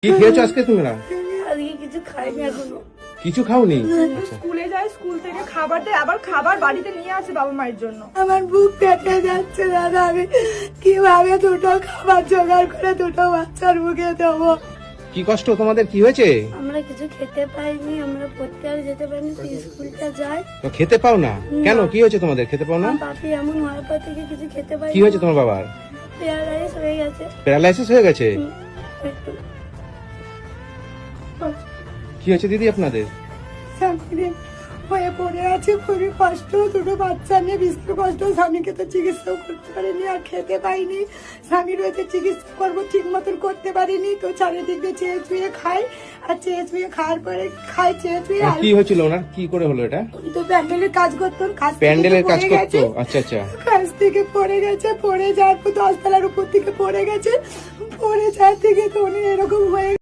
কি খেয়েছো আজকে তোমরা? আজকে কিছু খাইনি এখনো। কিছু খাওনি? আচ্ছা। স্কুলে যায়, স্কুল থেকে খাবার দেয়, আবার খাবার বাড়িতে নিয়ে আসে বাবা মায়ের জন্য। আমার বুক পেটে যাচ্ছে দাদা, আমি কিভাবে দুটো খাবার জোগাড় করে দুটো বাচ্চার মুখে দেবো? কি কষ্ট তোমাদের, কি হয়েছে? আমরা কিছু খেতে পাইনি, আমরা পড়তে আর যেতে পারিনি, স্কুলটা যাই। তো খেতে পাও না কেন? কি হয়েছে তোমাদের, খেতে পাও না? আমার বাপি এমন হওয়ার পর থেকে কিছু খেতে পাই। কি হয়েছে তোমার বাবার? প্যারালাইজ হয়ে গেছে প্যারালাইসিস হয়ে গেছে? একটু। কি হয়েছে দিদি আপনাদের? স্বামী হয়ে পড়ে আছে, খুবই কষ্ট, দুটো বাচ্চা নিয়ে ভীষণ কষ্ট। স্বামীকে তো চিকিৎসাও করতে পারিনি, আর খেতে পাইনি। স্বামীর হয়তো চিকিৎসা করবো, ঠিক মতন করতে পারিনি। তো চারিদিক দিয়ে চেয়ে চুয়ে খাই, আর চেয়ে চুয়ে খাওয়ার পরে খাই চেয়ে চুয়ে। আর কি হয়েছিল ওনার, কি করে হলো এটা? উনি তো প্যান্ডেলের কাজ করতেন, প্যান্ডেলের কাজ করতো? আচ্ছা আচ্ছা। কাজ থেকে পড়ে গেছে, পড়ে যাওয়ার পর 10 তলার উপর থেকে পড়ে গেছে, পড়ে যাওয়ার থেকে তো উনি এরকম হয়ে